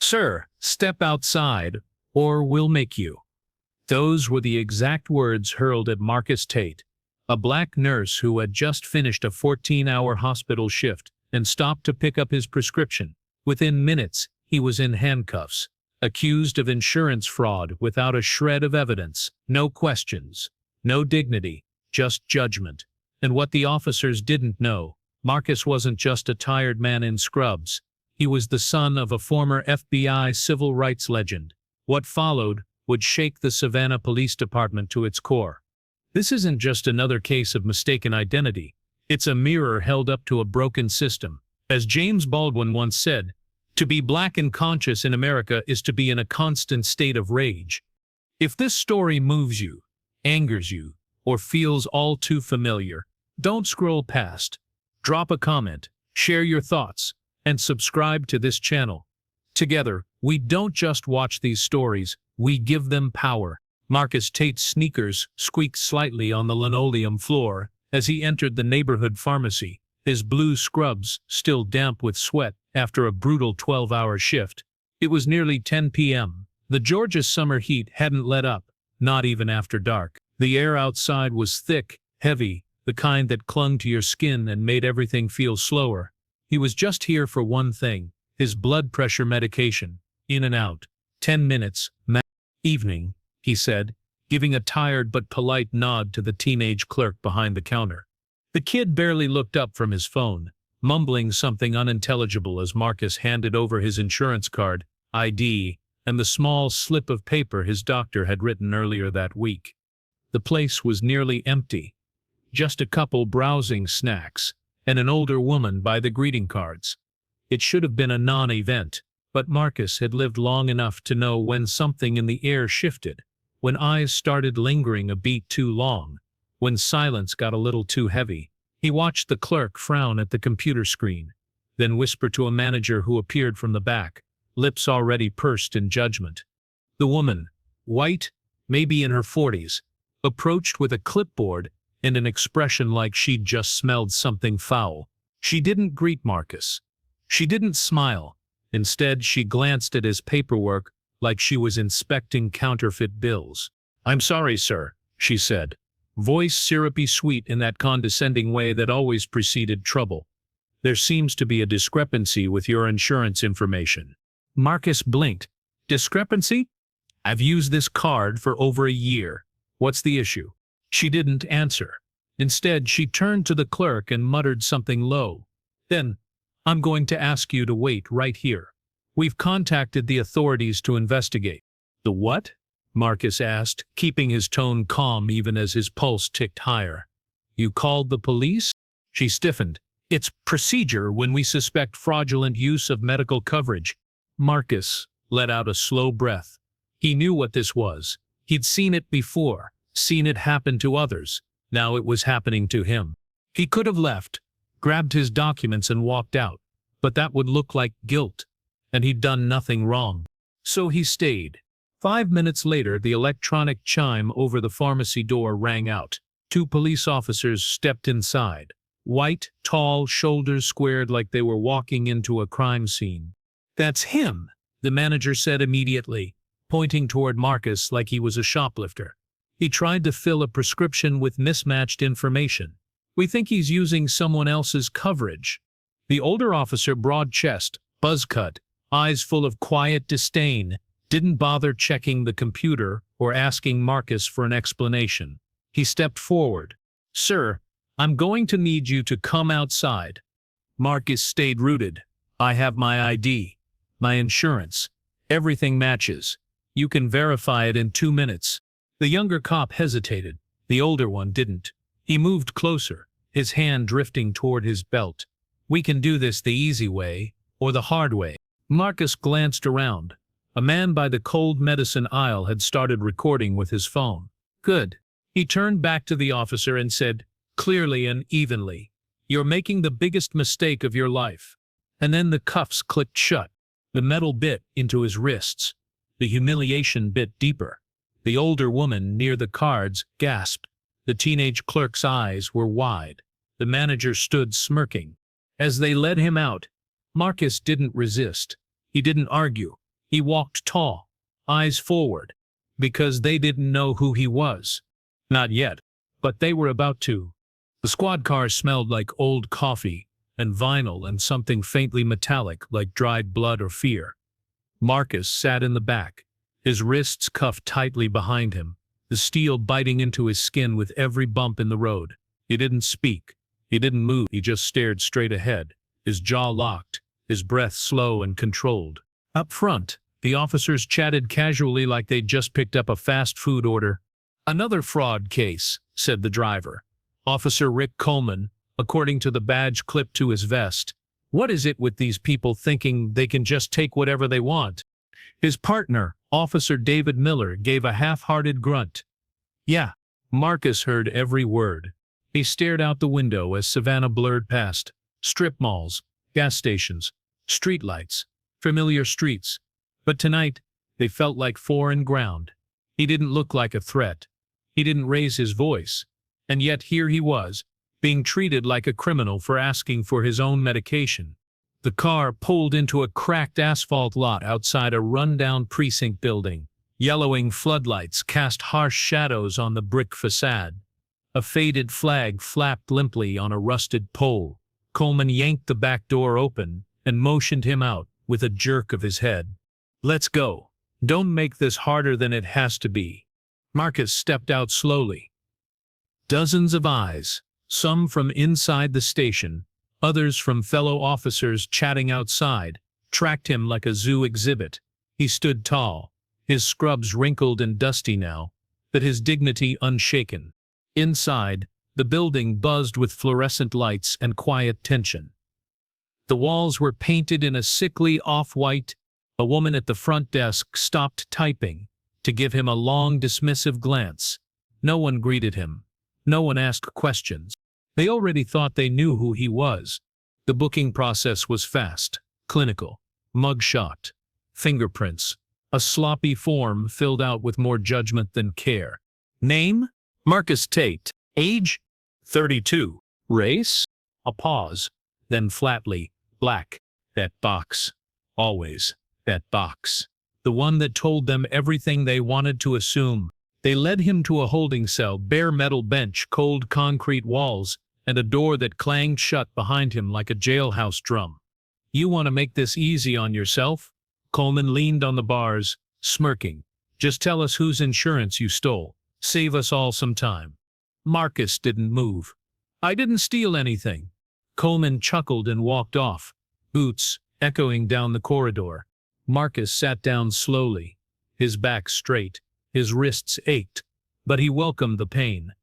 "Sir, step outside, or we'll make you." Those were the exact words hurled at Marcus Tate, a black nurse who had just finished a 14-hour hospital shift and stopped to pick up his prescription. Within minutes, he was in handcuffs, accused of insurance fraud without a shred of evidence, no questions, no dignity, just judgment. And what the officers didn't know, Marcus wasn't just a tired man in scrubs. He was the son of a former FBI civil rights legend. What followed would shake the Savannah Police Department to its core. This isn't just another case of mistaken identity. It's a mirror held up to a broken system. As James Baldwin once said, "To be black and conscious in America is to be in a constant state of rage." If this story moves you, angers you, or feels all too familiar, don't scroll past. Drop a comment, share your thoughts, and subscribe to this channel. Together, we don't just watch these stories, we give them power. Marcus Tate's sneakers squeaked slightly on the linoleum floor as he entered the neighborhood pharmacy, his blue scrubs still damp with sweat after a brutal 12-hour shift. It was nearly 10 p.m. The Georgia summer heat hadn't let up, not even after dark. The air outside was thick, heavy, the kind that clung to your skin and made everything feel slower. He was just here for one thing, his blood pressure medication. In and out. 10 minutes, Evening, he said, giving a tired but polite nod to the teenage clerk behind the counter. The kid barely looked up from his phone, mumbling something unintelligible as Marcus handed over his insurance card, ID, and the small slip of paper his doctor had written earlier that week. The place was nearly empty. Just a couple browsing snacks, and an older woman by the greeting cards. It should have been a non-event, but Marcus had lived long enough to know when something in the air shifted, when eyes started lingering a beat too long, when silence got a little too heavy. He watched the clerk frown at the computer screen, then whisper to a manager who appeared from the back, lips already pursed in judgment. The woman, white, maybe in her 40s, approached with a clipboard and an expression like she'd just smelled something foul. She didn't greet Marcus. She didn't smile. Instead, she glanced at his paperwork like she was inspecting counterfeit bills. "I'm sorry, sir," she said, voice syrupy sweet in that condescending way that always preceded trouble. "There seems to be a discrepancy with your insurance information." Marcus blinked. "Discrepancy? I've used this card for over a year. What's the issue?" She didn't answer. Instead, she turned to the clerk and muttered something low. Then, "I'm going to ask you to wait right here. We've contacted the authorities to investigate." "The what?" Marcus asked, keeping his tone calm even as his pulse ticked higher. "You called the police?" She stiffened. "It's procedure when we suspect fraudulent use of medical coverage." Marcus let out a slow breath. He knew what this was. He'd seen it before, seen it happen to others. Now it was happening to him. He could have left, grabbed his documents and walked out, but that would look like guilt, and he'd done nothing wrong. So he stayed. 5 minutes later, the electronic chime over the pharmacy door rang out. 2 police officers stepped inside. White, tall, shoulders squared like they were walking into a crime scene. "That's him," the manager said immediately, pointing toward Marcus like he was a shoplifter. "He tried to fill a prescription with mismatched information. We think he's using someone else's coverage." The older officer, broad chest, buzz cut, eyes full of quiet disdain, didn't bother checking the computer or asking Marcus for an explanation. He stepped forward. "Sir, I'm going to need you to come outside." Marcus stayed rooted. "I have my ID, my insurance. Everything matches. You can verify it in 2 minutes." The younger cop hesitated. The older one didn't. He moved closer, his hand drifting toward his belt. "We can do this the easy way, or the hard way." Marcus glanced around. A man by the cold medicine aisle had started recording with his phone. "Good." He turned back to the officer and said, clearly and evenly, "You're making the biggest mistake of your life." And then the cuffs clicked shut. The metal bit into his wrists. The humiliation bit deeper. The older woman near the cards gasped. The teenage clerk's eyes were wide. The manager stood smirking. As they led him out, Marcus didn't resist. He didn't argue. He walked tall, eyes forward, because they didn't know who he was. Not yet, but they were about to. The squad car smelled like old coffee and vinyl and something faintly metallic like dried blood or fear. Marcus sat in the back, his wrists cuffed tightly behind him, the steel biting into his skin with every bump in the road. He didn't speak. He didn't move. He just stared straight ahead, his jaw locked, his breath slow and controlled. Up front, the officers chatted casually like they'd just picked up a fast food order. "Another fraud case," said the driver. Officer Rick Coleman, according to the badge clipped to his vest. "What is it with these people thinking they can just take whatever they want?" His partner, Officer David Miller, gave a half-hearted grunt. "Yeah." Marcus heard every word. He stared out the window as Savannah blurred past. Strip malls, gas stations, streetlights, familiar streets. But tonight, they felt like foreign ground. He didn't look like a threat. He didn't raise his voice. And yet here he was, being treated like a criminal for asking for his own medication. The car pulled into a cracked asphalt lot outside a run-down precinct building. Yellowing floodlights cast harsh shadows on the brick facade. A faded flag flapped limply on a rusted pole. Coleman yanked the back door open and motioned him out with a jerk of his head. "Let's go. Don't make this harder than it has to be." Marcus stepped out slowly. Dozens of eyes, some from inside the station, others from fellow officers chatting outside, tracked him like a zoo exhibit. He stood tall, his scrubs wrinkled and dusty now, but his dignity unshaken. Inside, the building buzzed with fluorescent lights and quiet tension. The walls were painted in a sickly off-white. A woman at the front desk stopped typing to give him a long, dismissive glance. No one greeted him. No one asked questions. They already thought they knew who he was. The booking process was fast, clinical, mugshot, fingerprints, a sloppy form filled out with more judgment than care. Name? Marcus Tate. Age? 32. Race? A pause, then flatly, black. That box. Always. That box. The one that told them everything they wanted to assume. They led him to a holding cell, bare metal bench, cold concrete walls, and a door that clanged shut behind him like a jailhouse drum. "You want to make this easy on yourself?" Coleman leaned on the bars, smirking. "Just tell us whose insurance you stole. Save us all some time." Marcus didn't move. "I didn't steal anything." Coleman chuckled and walked off, boots echoing down the corridor. Marcus sat down slowly, his back straight. His wrists ached, but he welcomed the pain.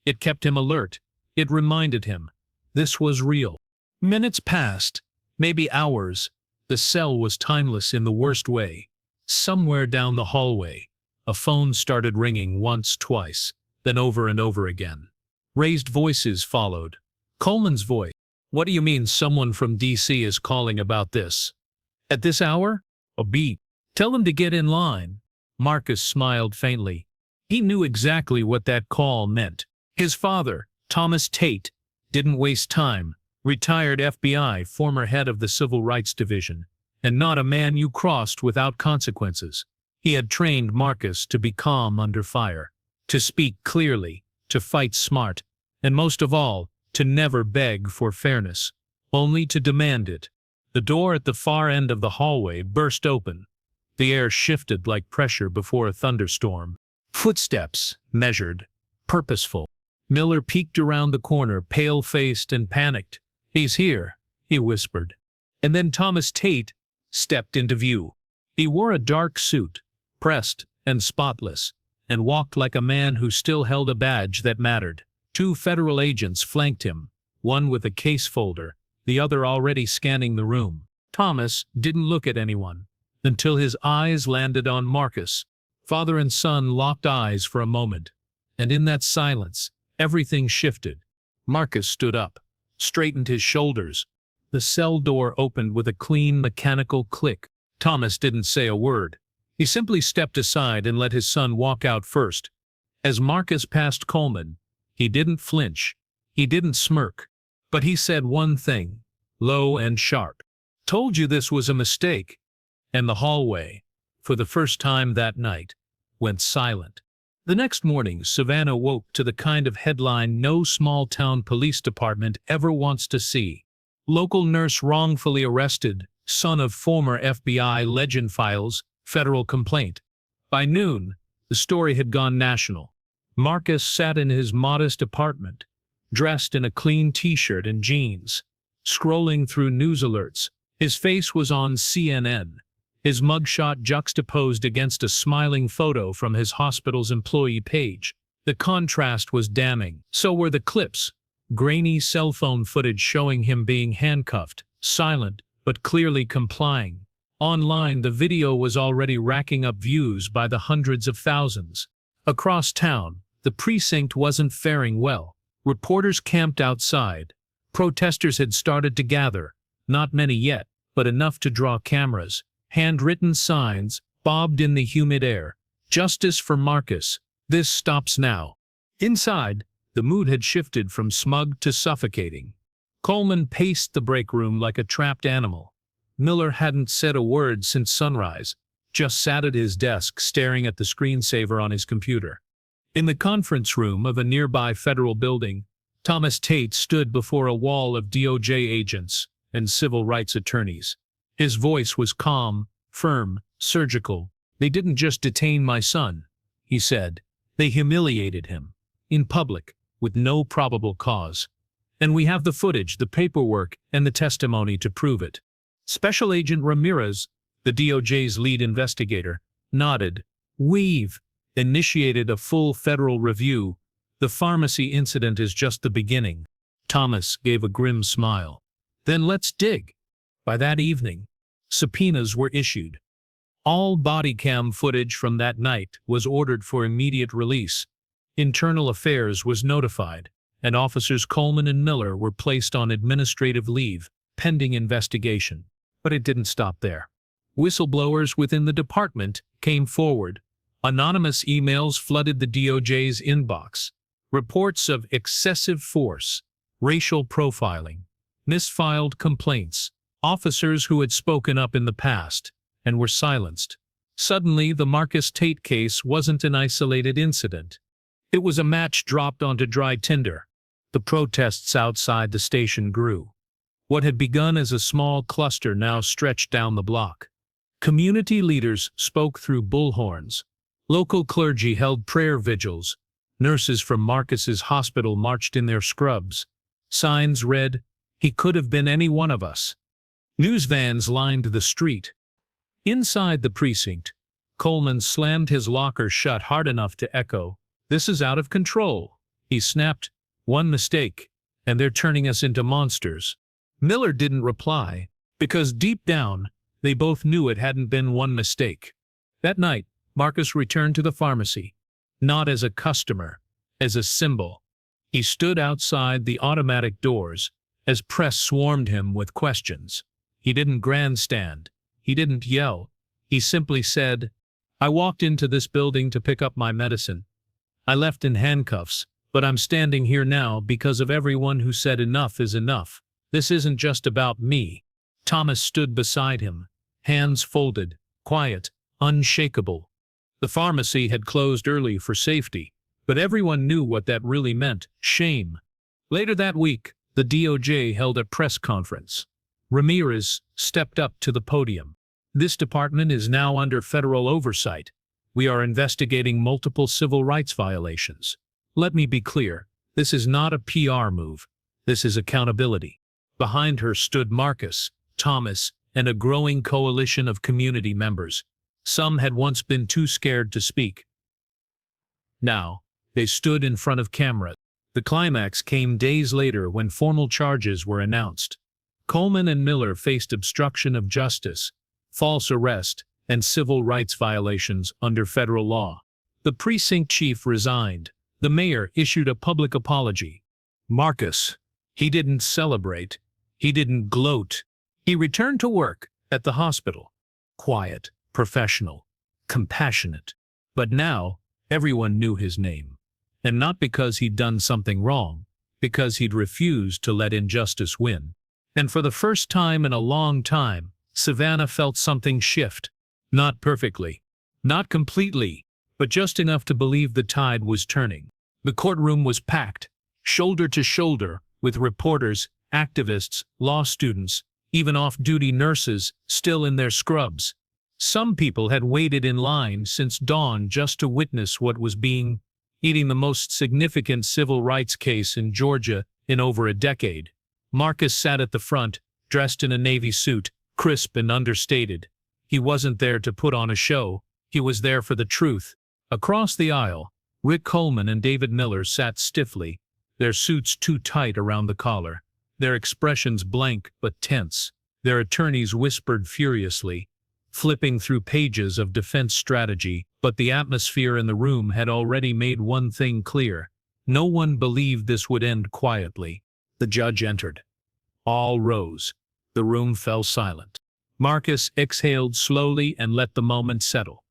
It kept him alert. It reminded him. This was real. Minutes passed, maybe hours. The cell was timeless in the worst way. Somewhere down the hallway, a phone started ringing once, twice, then over and over again. Raised voices followed. Coleman's voice. "What do you mean someone from DC is calling about this? At this hour?" A beep. "Tell them to get in line." Marcus smiled faintly. He knew exactly what that call meant. His father, Thomas Tate, didn't waste time. Retired FBI, former head of the Civil Rights Division, and not a man you crossed without consequences. He had trained Marcus to be calm under fire, to speak clearly, to fight smart, and most of all, to never beg for fairness, only to demand it. The door at the far end of the hallway burst open. The air shifted like pressure before a thunderstorm. Footsteps, measured, purposeful. Miller peeked around the corner, pale-faced and panicked. "He's here," he whispered. And then Thomas Tate stepped into view. He wore a dark suit, pressed and spotless, and walked like a man who still held a badge that mattered. Two federal agents flanked him, one with a case folder, the other already scanning the room. Thomas didn't look at anyone until his eyes landed on Marcus. Father and son locked eyes for a moment, and in that silence, everything shifted. Marcus stood up, straightened his shoulders. The cell door opened with a clean, mechanical click. Thomas didn't say a word. He simply stepped aside and let his son walk out first. As Marcus passed Coleman, he didn't flinch. He didn't smirk. But he said one thing, low and sharp. "Told you this was a mistake." And the hallway, for the first time that night, went silent. The next morning, Savannah woke to the kind of headline no small-town police department ever wants to see. Local nurse wrongfully arrested, son of former FBI legend files, federal complaint. By noon, the story had gone national. Marcus sat in his modest apartment, dressed in a clean t-shirt and jeans, scrolling through news alerts. His face was on CNN, his mugshot juxtaposed against a smiling photo from his hospital's employee page. The contrast was damning. So were the clips, grainy cell phone footage showing him being handcuffed, silent, but clearly complying. Online, the video was already racking up views by the hundreds of thousands. Across town, the precinct wasn't faring well. Reporters camped outside. Protesters had started to gather, not many yet, but enough to draw cameras. Handwritten signs bobbed in the humid air. Justice for Marcus. This stops now. Inside, the mood had shifted from smug to suffocating. Coleman paced the break room like a trapped animal. Miller hadn't said a word since sunrise, just sat at his desk staring at the screensaver on his computer. In the conference room of a nearby federal building, Thomas Tate stood before a wall of DOJ agents and civil rights attorneys. His voice was calm, firm, surgical. "They didn't just detain my son," he said. "They humiliated him. In public, with no probable cause. And we have the footage, the paperwork, and the testimony to prove it." Special Agent Ramirez, the DOJ's lead investigator, nodded. "We've initiated a full federal review. The pharmacy incident is just the beginning." Thomas gave a grim smile. "Then let's dig." By that evening, subpoenas were issued. All body cam footage from that night was ordered for immediate release. Internal Affairs was notified, and officers Coleman and Miller were placed on administrative leave, pending investigation. But it didn't stop there. Whistleblowers within the department came forward. Anonymous emails flooded the DOJ's inbox. Reports of excessive force, racial profiling, misfiled complaints, officers who had spoken up in the past and were silenced. Suddenly, the Marcus Tate case wasn't an isolated incident. It was a match dropped onto dry tinder. The protests outside the station grew. What had begun as a small cluster now stretched down the block. Community leaders spoke through bullhorns. Local clergy held prayer vigils. Nurses from Marcus's hospital marched in their scrubs. Signs read, "He could have been any one of us." News vans lined the street. Inside the precinct, Coleman slammed his locker shut hard enough to echo, "This is out of control." He snapped, "One mistake, and they're turning us into monsters." Miller didn't reply, because deep down, they both knew it hadn't been one mistake. That night, Marcus returned to the pharmacy, not as a customer, as a symbol. He stood outside the automatic doors as press swarmed him with questions. He didn't grandstand. He didn't yell. He simply said, "I walked into this building to pick up my medicine. I left in handcuffs, but I'm standing here now because of everyone who said enough is enough. This isn't just about me." Thomas stood beside him, hands folded, quiet, unshakable. The pharmacy had closed early for safety, but everyone knew what that really meant: shame. Later that week, the DOJ held a press conference. Ramirez stepped up to the podium. "This department is now under federal oversight. We are investigating multiple civil rights violations. Let me be clear, this is not a PR move. This is accountability." Behind her stood Marcus, Thomas, and a growing coalition of community members. Some had once been too scared to speak. Now, they stood in front of cameras. The climax came days later when formal charges were announced. Coleman and Miller faced obstruction of justice, false arrest, and civil rights violations under federal law. The precinct chief resigned. The mayor issued a public apology. Marcus, he didn't celebrate. He didn't gloat. He returned to work at the hospital. Quiet, professional, compassionate. But now, everyone knew his name. And not because he'd done something wrong, because he'd refused to let injustice win. And for the first time in a long time, Savannah felt something shift. Not perfectly. Not completely. But just enough to believe the tide was turning. The courtroom was packed, shoulder to shoulder, with reporters, activists, law students, even off-duty nurses, still in their scrubs. Some people had waited in line since dawn just to witness what was being eating the most significant civil rights case in Georgia in over a decade. Marcus sat at the front, dressed in a navy suit, crisp and understated. He wasn't there to put on a show, he was there for the truth. Across the aisle, Rick Coleman and David Miller sat stiffly, their suits too tight around the collar, their expressions blank but tense. Their attorneys whispered furiously, flipping through pages of defense strategy, but the atmosphere in the room had already made one thing clear. No one believed this would end quietly. The judge entered. All rose. The room fell silent. Marcus exhaled slowly and let the moment settle.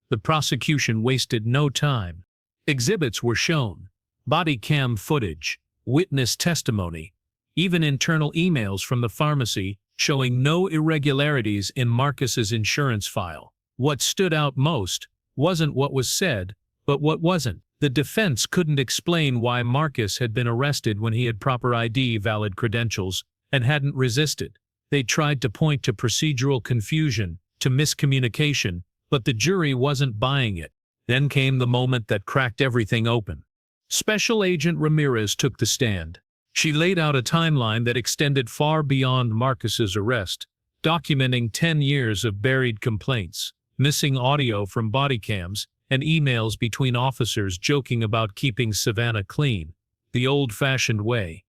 The prosecution wasted no time. Exhibits were shown, body cam footage, witness testimony, even internal emails from the pharmacy showing no irregularities in Marcus's insurance file. What stood out most wasn't what was said, but what wasn't. The defense couldn't explain why Marcus had been arrested when he had proper ID, valid credentials, and hadn't resisted. They tried to point to procedural confusion, to miscommunication, but the jury wasn't buying it. Then came the moment that cracked everything open. Special Agent Ramirez took the stand. She laid out a timeline that extended far beyond Marcus's arrest, documenting 10 years of buried complaints, missing audio from body cams, and emails between officers joking about keeping Savannah clean, the old-fashioned way.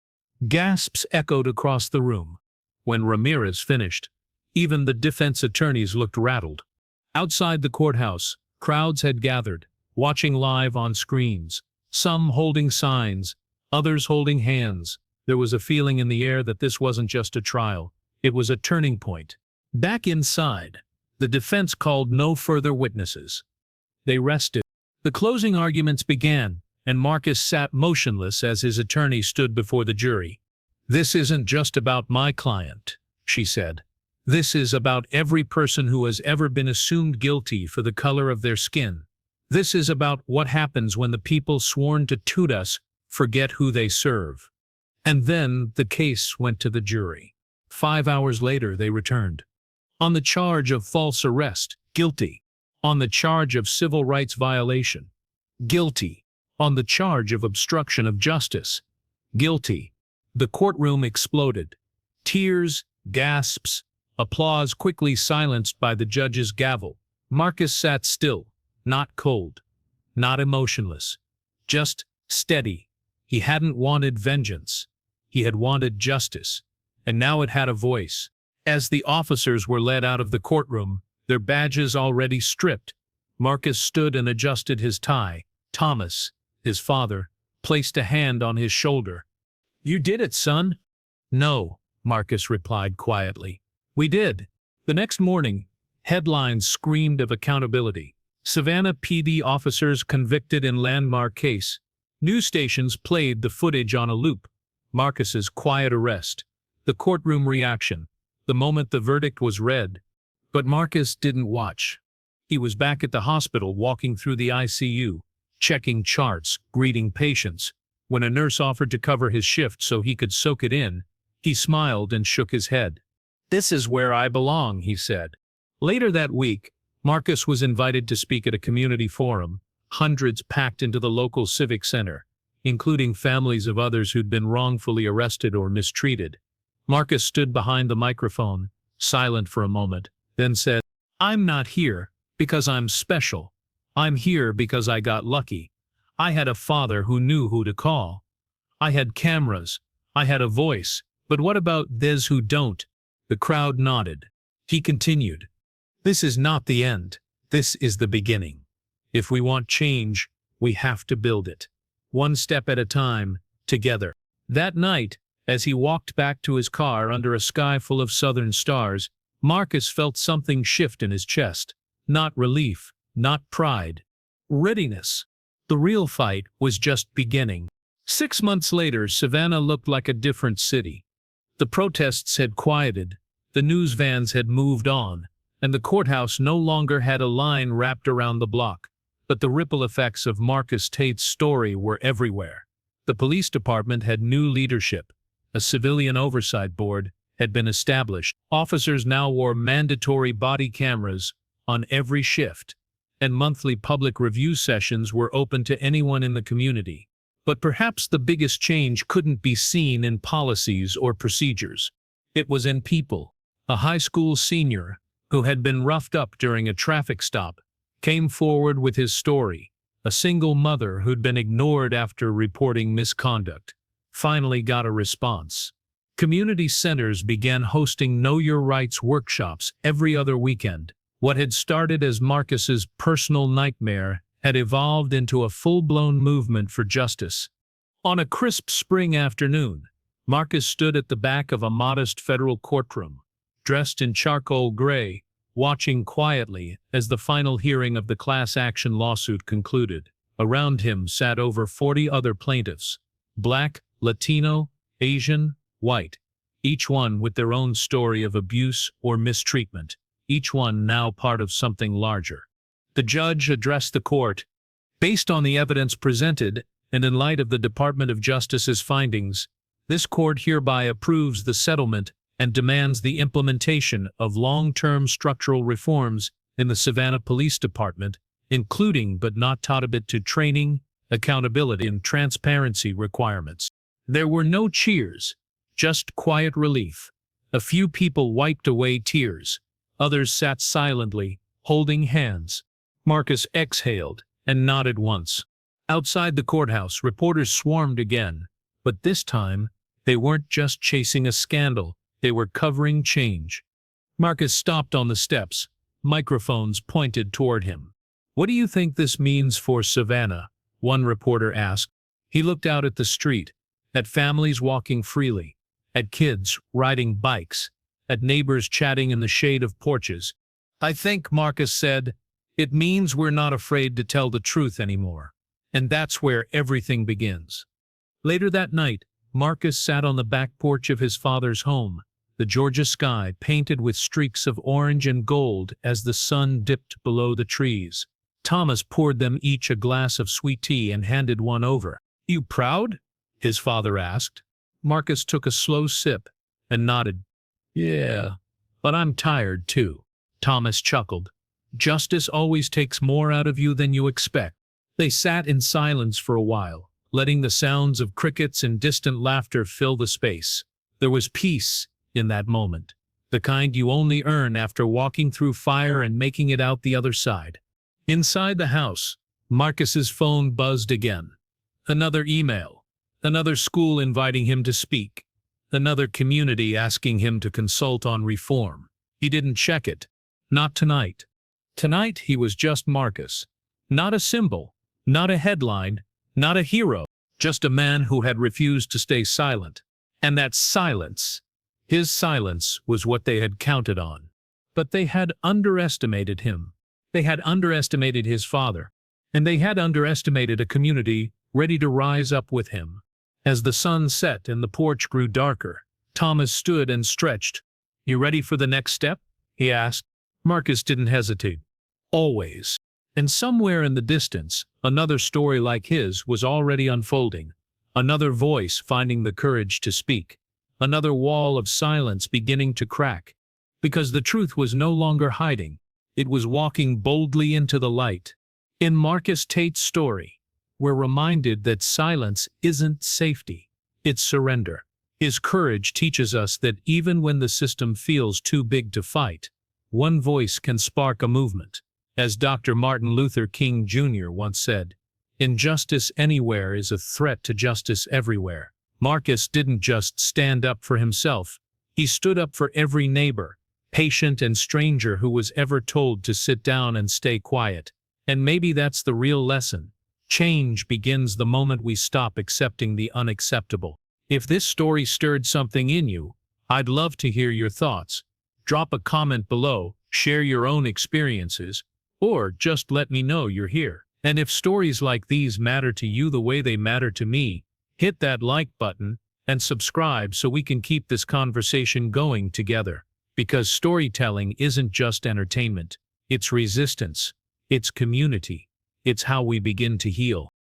Gasps echoed across the room. When Ramirez finished, even the defense attorneys looked rattled. Outside the courthouse, crowds had gathered, watching live on screens, some holding signs, others holding hands. There was a feeling in the air that this wasn't just a trial, it was a turning point. Back inside, the defense called no further witnesses. They rested. The closing arguments began, and Marcus sat motionless as his attorney stood before the jury. "This isn't just about my client," she said. "This is about every person who has ever been assumed guilty for the color of their skin. This is about what happens when the people sworn to toot us forget who they serve." And then the case went to the jury. 5 hours later they returned. On the charge of false arrest, guilty. On the charge of civil rights violation, guilty. On the charge of obstruction of justice, guilty. The courtroom exploded. Tears, gasps, applause quickly silenced by the judge's gavel. Marcus sat still, not cold, not emotionless, just steady. He hadn't wanted vengeance. He had wanted justice, and now it had a voice. As the officers were led out of the courtroom, their badges already stripped, Marcus stood and adjusted his tie. Thomas, his father, placed a hand on his shoulder. "You did it, son." "No," Marcus replied quietly. "We did." The next morning, headlines screamed of accountability. Savannah PD officers convicted in landmark case. News stations played the footage on a loop. Marcus's quiet arrest. The courtroom reaction. The moment the verdict was read. But Marcus didn't watch. He was back at the hospital walking through the ICU, checking charts, greeting patients. When a nurse offered to cover his shift so he could soak it in, he smiled and shook his head. "This is where I belong," he said. Later that week, Marcus was invited to speak at a community forum. Hundreds packed into the local civic center, including families of others who'd been wrongfully arrested or mistreated. Marcus stood behind the microphone, silent for a moment, then said, "I'm not here because I'm special. I'm here because I got lucky. I had a father who knew who to call. I had cameras. I had a voice. But what about those who don't?" The crowd nodded. He continued, "This is not the end. This is the beginning. If we want change, we have to build it. One step at a time, together." That night, as he walked back to his car under a sky full of southern stars, Marcus felt something shift in his chest. Not relief, not pride. Readiness. The real fight was just beginning. 6 months later, Savannah looked like a different city. The protests had quieted, the news vans had moved on, and the courthouse no longer had a line wrapped around the block. But the ripple effects of Marcus Tate's story were everywhere. The police department had new leadership. A civilian oversight board had been established. Officers now wore mandatory body cameras on every shift, and monthly public review sessions were open to anyone in the community. But perhaps the biggest change couldn't be seen in policies or procedures. It was in people. A high school senior, who had been roughed up during a traffic stop, came forward with his story. A single mother who'd been ignored after reporting misconduct finally got a response. Community centers began hosting Know Your Rights workshops every other weekend. What had started as Marcus's personal nightmare had evolved into a full-blown movement for justice. On a crisp spring afternoon, Marcus stood at the back of a modest federal courtroom, dressed in charcoal gray, watching quietly as the final hearing of the class action lawsuit concluded. Around him sat over 40 other plaintiffs, Black, Latino, Asian, white, each one with their own story of abuse or mistreatment, each one now part of something larger. The judge addressed the court. Based on the evidence presented, and in light of the Department of Justice's findings, this court hereby approves the settlement and demands the implementation of long-term structural reforms in the Savannah Police Department, including but not limited to training, accountability, and transparency requirements. There were no cheers, just quiet relief. A few people wiped away tears. Others sat silently, holding hands. Marcus exhaled and nodded once. Outside the courthouse, reporters swarmed again, but this time, they weren't just chasing a scandal, they were covering change. Marcus stopped on the steps, microphones pointed toward him. "What do you think this means for Savannah?" one reporter asked. He looked out at the street, at families walking freely, at kids riding bikes, at neighbors chatting in the shade of porches. "I think," Marcus said, "it means we're not afraid to tell the truth anymore. And that's where everything begins." Later that night, Marcus sat on the back porch of his father's home, the Georgia sky painted with streaks of orange and gold as the sun dipped below the trees. Thomas poured them each a glass of sweet tea and handed one over. "You proud?" his father asked. Marcus took a slow sip and nodded. "Yeah, but I'm tired too." Thomas chuckled. "Justice always takes more out of you than you expect." They sat in silence for a while, letting the sounds of crickets and distant laughter fill the space. There was peace in that moment, the kind you only earn after walking through fire and making it out the other side. Inside the house, Marcus's phone buzzed again. Another email. Another school inviting him to speak. Another community asking him to consult on reform. He didn't check it. Not tonight. Tonight he was just Marcus. Not a symbol, not a headline, not a hero, just a man who had refused to stay silent. And that silence, his silence, was what they had counted on. But they had underestimated him. They had underestimated his father. And they had underestimated a community ready to rise up with him. As the sun set and the porch grew darker, Thomas stood and stretched. "You ready for the next step?" he asked. Marcus didn't hesitate. Always. And somewhere in the distance, another story like his was already unfolding. Another voice finding the courage to speak. Another wall of silence beginning to crack. Because the truth was no longer hiding. It was walking boldly into the light. In Marcus Tate's story, we're reminded that silence isn't safety, it's surrender. His courage teaches us that even when the system feels too big to fight, one voice can spark a movement. As Dr. Martin Luther King Jr. once said, "Injustice anywhere is a threat to justice everywhere." Marcus didn't just stand up for himself, he stood up for every neighbor, patient and stranger who was ever told to sit down and stay quiet. And maybe that's the real lesson. Change begins the moment we stop accepting the unacceptable. If this story stirred something in you, I'd love to hear your thoughts. Drop a comment below, share your own experiences, or just let me know you're here. And if stories like these matter to you the way they matter to me, hit that like button and subscribe so we can keep this conversation going together. Because storytelling isn't just entertainment, it's resistance, it's community, it's how we begin to heal.